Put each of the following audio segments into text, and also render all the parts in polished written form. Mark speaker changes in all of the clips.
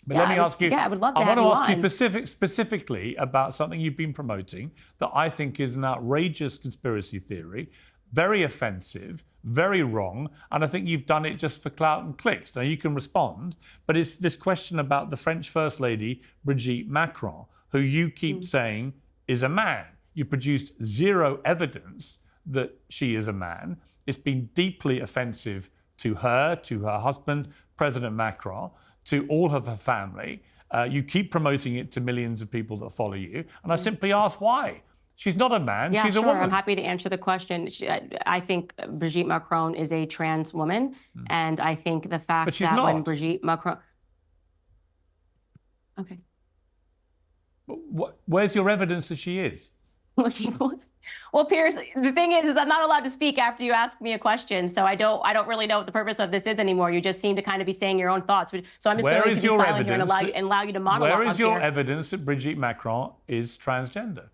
Speaker 1: But let me ask you.
Speaker 2: Yeah, I would love to
Speaker 1: I want
Speaker 2: have
Speaker 1: to
Speaker 2: you
Speaker 1: ask
Speaker 2: on.
Speaker 1: you specifically about something you've been promoting that I think is an outrageous conspiracy theory, very offensive, very wrong, and I think you've done it just for clout and clicks. Now you can respond, but it's this question about the French First Lady, Brigitte Macron, who you keep saying is a man. You've produced zero evidence that she is a man. It's been deeply offensive to her husband, President Macron, to all of her family. You keep promoting it to millions of people that follow you. And I simply ask why. She's not a man, she's a woman.
Speaker 2: I'm happy to answer the question. I think Brigitte Macron is a trans woman. And I think the fact that
Speaker 1: not.
Speaker 2: when Brigitte Macron... Okay.
Speaker 1: Where's your evidence that she is?
Speaker 2: Well, Piers, the thing is I'm not allowed to speak after you ask me a question, so I don't really know what the purpose of this is anymore. You just seem to kind of be saying your own thoughts. So I'm just going to be silent here and allow you to monologue.
Speaker 1: Where is your evidence that Brigitte Macron is transgender?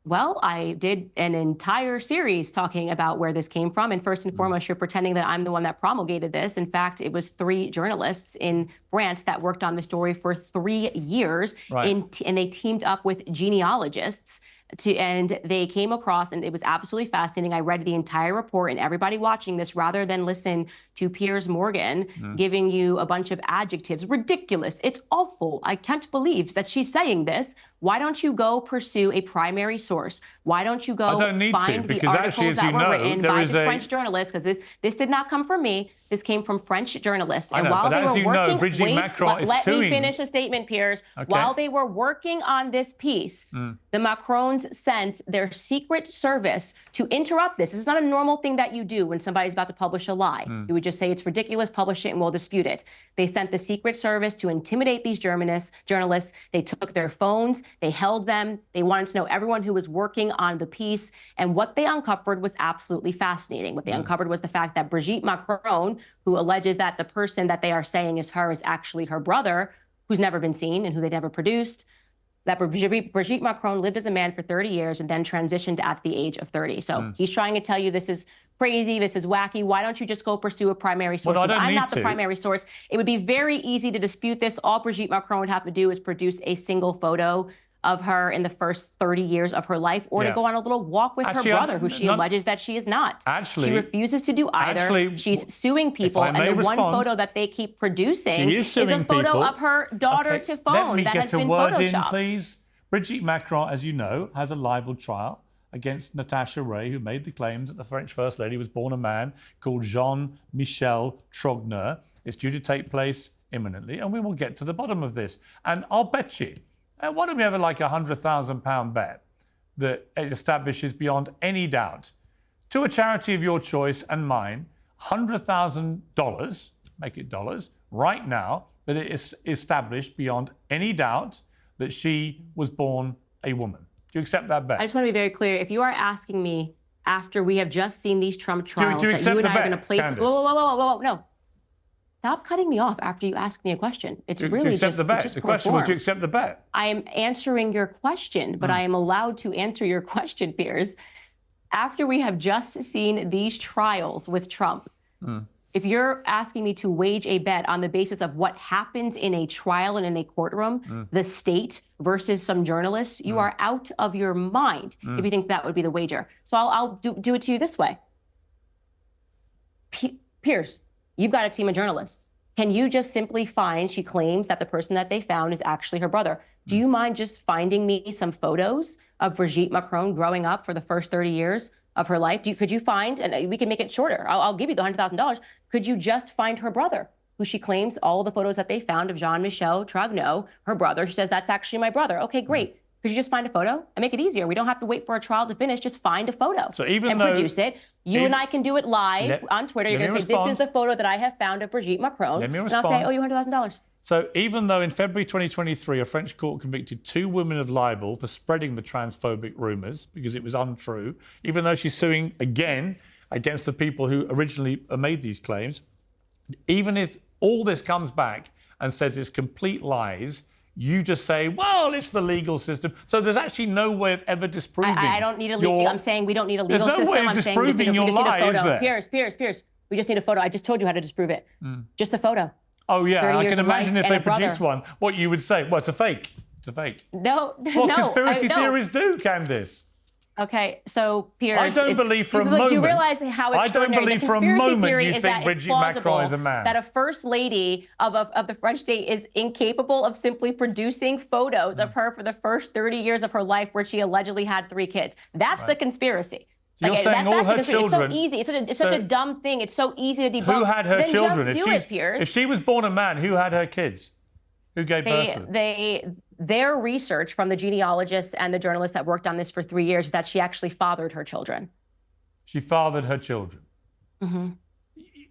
Speaker 2: Well, I did an entire series talking about where this came from. And first and foremost, you're pretending that I'm the one that promulgated this. In fact, it was 3 journalists in France that worked on the story for 3 years.
Speaker 1: Right.
Speaker 2: And they teamed up with genealogists. And they came across, and it was absolutely fascinating. I read the entire report, and everybody watching this, rather than listen to Piers Morgan giving you a bunch of adjectives, ridiculous, it's awful, I can't believe that she's saying this. Why don't you go pursue a primary source? Why don't you go find the articles that were written by the French journalists? Because this did not come from me. This came from French journalists.
Speaker 1: And while they were working,
Speaker 2: Brigitte Macron is suing. Let me finish the statement, Piers. Okay. While they were working on this piece, the Macrons sent their secret service to interrupt this. This is not a normal thing that you do when somebody's about to publish a lie. You would just say it's ridiculous, publish it, and we'll dispute it. They sent the secret service to intimidate these journalists. They took their phones. They held them. They wanted to know everyone who was working on the piece. And what they uncovered was absolutely fascinating. What they uncovered was the fact that Brigitte Macron, who alleges that the person that they are saying is her is actually her brother, who's never been seen and who they never produced, that Brigitte Macron lived as a man for 30 years and then transitioned at the age of 30. So he's trying to tell you this is crazy, this is wacky. Why don't you just go pursue a primary source?
Speaker 1: Well,
Speaker 2: I'm not the primary source. It would be very easy to dispute this. All Brigitte Macron would have to do is produce a single photo of her in the first 30 years of her life, or to go on a little walk with her brother, who she alleges that she is not. She refuses to do either. She's suing people, and the one photo that they keep producing is a photo of her daughter to phone that has been photoshopped. Let me get a word in, please.
Speaker 1: Brigitte Macron, as you know, has a libel trial against Natasha Ray, who made the claims that the French First Lady was born a man called Jean-Michel Trogneux. It's due to take place imminently, and we will get to the bottom of this. And I'll bet you, why don't we have like a £100,000 bet that it establishes beyond any doubt to a charity of your choice and mine, $100,000, make it dollars, right now, that it is established beyond any doubt that she was born a woman. Do you accept that bet?
Speaker 2: I just want to be very clear. If you are asking me after we have just seen these Trump trials that you and I are going to place... Whoa, no. Stop cutting me off after you ask me a question. It's really just...
Speaker 1: the bet. The question was, do you accept the bet?
Speaker 2: I am answering your question, but I am allowed to answer your question, Piers. After we have just seen these trials with Trump, if you're asking me to wage a bet on the basis of what happens in a trial and in a courtroom, the state versus some journalists, you are out of your mind if you think that would be the wager. So I'll do it to you this way. Piers, you've got a team of journalists. Can you just simply find, she claims that the person that they found is actually her brother. Do you mind just finding me some photos of Brigitte Macron growing up for the first 30 years of her life? Could you find, and we can make it shorter, I'll give you the $100,000. Could you just find her brother, who she claims all the photos that they found of Jean-Michel Trogneux, her brother? She says, that's actually my brother. Okay, great. Could you just find a photo and make it easier? We don't have to wait for a trial to finish. Just find a photo and produce it. You and I can do it live on Twitter. You're going to say, this is the photo that I have found of Brigitte Macron.
Speaker 1: And
Speaker 2: I'll say, oh, you $100,000.
Speaker 1: So even though in February 2023, a French court convicted 2 women of libel for spreading the transphobic rumours because it was untrue, even though she's suing again against the people who originally made these claims, even if all this comes back and says it's complete lies, you just say, well, it's the legal system. So there's actually no way of ever disproving.
Speaker 2: I don't need a legal. I'm saying we don't need a legal system.
Speaker 1: There's no way of disproving your lie, is there?
Speaker 2: Piers. We just need a photo. I just told you how to disprove it. Just a photo.
Speaker 1: Oh, yeah,
Speaker 2: 30
Speaker 1: I
Speaker 2: years
Speaker 1: can
Speaker 2: of
Speaker 1: imagine
Speaker 2: life
Speaker 1: if
Speaker 2: and
Speaker 1: they
Speaker 2: a brother.
Speaker 1: produce one, what you would say. Well, it's a fake. It's a fake.
Speaker 2: No,
Speaker 1: It's what
Speaker 2: no,
Speaker 1: conspiracy
Speaker 2: no.
Speaker 1: theories do, Candace.
Speaker 2: Okay, so Piers,
Speaker 1: I don't believe for a moment.
Speaker 2: Do you realize how extraordinary?
Speaker 1: I don't believe
Speaker 2: the
Speaker 1: for a
Speaker 2: conspiracy
Speaker 1: moment
Speaker 2: theory
Speaker 1: you
Speaker 2: is
Speaker 1: think
Speaker 2: that
Speaker 1: Brigitte
Speaker 2: it's plausible
Speaker 1: Macron is a man.
Speaker 2: that a first lady of the French state is incapable of simply producing photos of her for the first 30 years of her life, where she allegedly had 3 kids. That's the conspiracy.
Speaker 1: So you're saying all her children.
Speaker 2: It's so easy. It's such a dumb thing. It's so easy to debunk.
Speaker 1: Who had her
Speaker 2: then
Speaker 1: children?
Speaker 2: Just do it, Piers.
Speaker 1: If she was born a man, who had her kids? Who gave birth to them?
Speaker 2: Their research from the genealogists and the journalists that worked on this for 3 years is that she actually fathered her children.
Speaker 1: She fathered her children.
Speaker 2: Mm-hmm.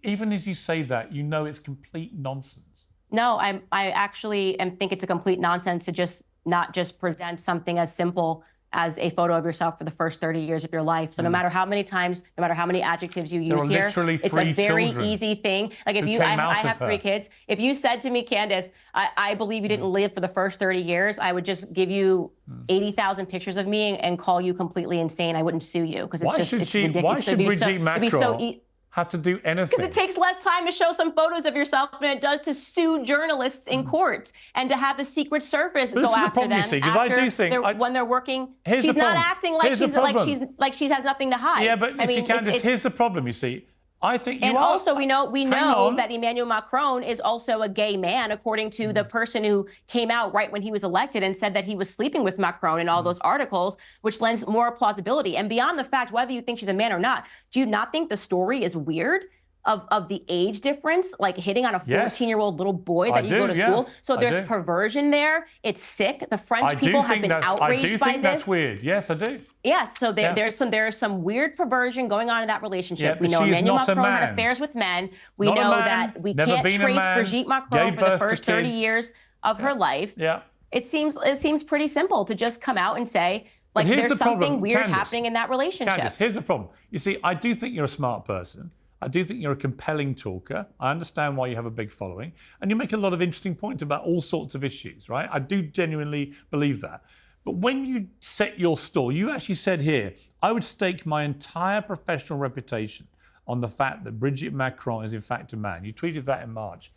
Speaker 1: Even as you say that, you know it's complete nonsense.
Speaker 2: No, I actually think it's a complete nonsense to not just present something as simple as a photo of yourself for the first 30 years of your life. So no matter how many times, no matter how many adjectives you use here, it's a very easy thing. Like if I have 3 kids. If you said to me, Candace, I believe you didn't live for the first 30 years, I would just give you 80,000 pictures of me and call you completely insane. I wouldn't sue you because it's ridiculous.
Speaker 1: Why should Brigitte Macron have to do anything?
Speaker 2: Because it takes less time to show some photos of yourself than it does to sue journalists in court and to have the Secret Service go after them.
Speaker 1: I do think
Speaker 2: when they're working, she's not acting like she has nothing to hide.
Speaker 1: Yeah, but see, Candace, here's the problem. You see, I think you
Speaker 2: and
Speaker 1: are.
Speaker 2: Also, we know that Emmanuel Macron is also a gay man, according to the person who came out right when he was elected and said that he was sleeping with Macron in all those articles, which lends more plausibility. And beyond the fact, whether you think she's a man or not, do you not think the story is weird? Of the age difference, like hitting on a 14-year-old little boy that you go to school. So there's perversion there. It's sick. The French people have been outraged by this.
Speaker 1: I do think that's weird. Yes, I do.
Speaker 2: Yes, so there's some weird perversion going on in that relationship. We know Emmanuel Macron had affairs with men. We know that we can't trace Brigitte Macron for the first 30 years of her life.
Speaker 1: Yeah.
Speaker 2: It seems pretty simple to just come out and say, like, there's something weird happening in that relationship.
Speaker 1: Candace, here's the problem. You see, I do think you're a smart person. I do think you're a compelling talker. I understand why you have a big following. And you make a lot of interesting points about all sorts of issues, right? I do genuinely believe that. But when you set your stall, you actually said here, I would stake my entire professional reputation on the fact that Brigitte Macron is in fact a man. You tweeted that in March.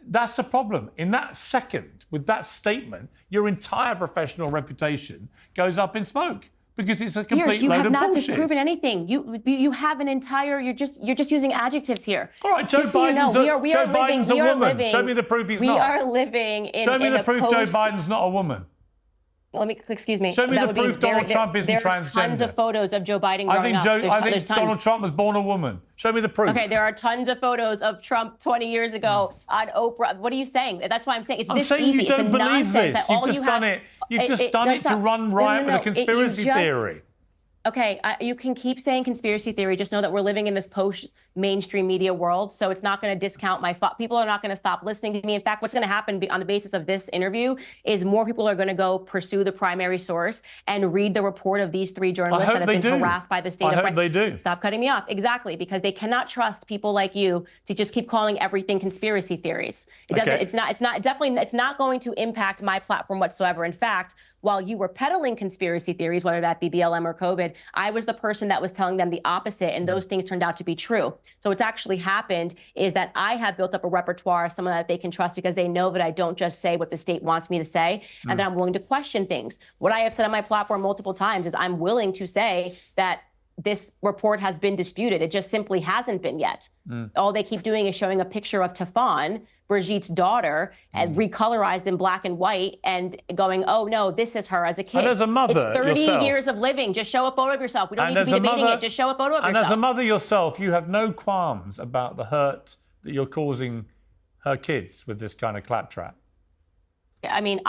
Speaker 1: That's the problem. In that second, with that statement, your entire professional reputation goes up in smoke. Because it's a complete load of bullshit. You have not
Speaker 2: disproven anything. You have an entire. You're just using adjectives here.
Speaker 1: All right, Joe Biden's a woman. Show me the proof he's not.
Speaker 2: We are living in.
Speaker 1: Show me the proof Joe Biden's not a woman.
Speaker 2: Excuse me.
Speaker 1: Show me the proof Donald Trump isn't transgender.
Speaker 2: There's tons of photos of Joe Biden growing up.
Speaker 1: I think Donald Trump was born a woman. Show me the proof.
Speaker 2: Okay, there are tons of photos of Trump 20 years ago on Oprah. What are you saying? That's why I'm saying it's this easy.
Speaker 1: I'm saying you don't believe this. You've just done it. You've just done it to run riot with a conspiracy theory.
Speaker 2: Okay, you can keep saying conspiracy theory. Just know that we're living in this post-mainstream media world, so it's not going to discount my people are not going to stop listening to me. In fact, what's going to happen on the basis of this interview is more people are going to go pursue the primary source and read the report of these 3 journalists that have been harassed by the state of France.
Speaker 1: I hope they do.
Speaker 2: Stop cutting me off. Exactly, because they cannot trust people like you to just keep calling everything conspiracy theories. It doesn't. It's not going to impact my platform whatsoever. In fact, while you were peddling conspiracy theories, whether that be BLM or COVID, I was the person that was telling them the opposite, and those things turned out to be true. So what's actually happened is that I have built up a repertoire of someone that they can trust because they know that I don't just say what the state wants me to say, and that I'm willing to question things. What I have said on my platform multiple times is I'm willing to say that this report has been disputed. It just simply hasn't been yet. All they keep doing is showing a picture of Tafan, Brigitte's daughter, and recolorized in black and white, and going, oh, no, this is her as a kid.
Speaker 1: And as a mother,
Speaker 2: it's 30 years of living. Just show a photo of yourself. We don't need to be debating it. Just show a photo of yourself.
Speaker 1: And as a mother yourself, you have no qualms about the hurt that you're causing her kids with this kind of claptrap.
Speaker 2: I mean,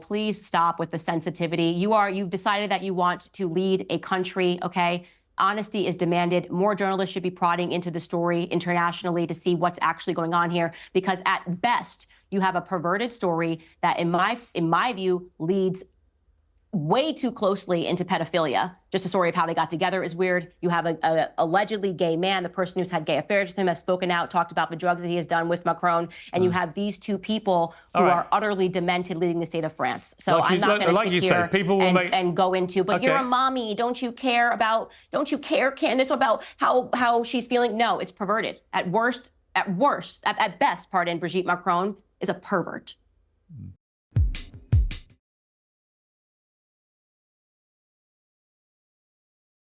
Speaker 2: please stop with the sensitivity. You've decided that you want to lead a country, okay? Honesty is demanded. More journalists should be prodding into the story internationally to see what's actually going on here, because at best, you have a perverted story that, in my view, leads way too closely into pedophilia. Just a story of how they got together is weird. You have a allegedly gay man, the person who's had gay affairs with him has spoken out, talked about the drugs that he has done with Macron, and you have these 2 people who are utterly demented leading the state of France. So I'm not going to sit here and go into, but you're a mommy, don't you care, Candace, about how she's feeling? No, it's perverted. At worst, at worst, at best, pardon, Brigitte Macron is a pervert.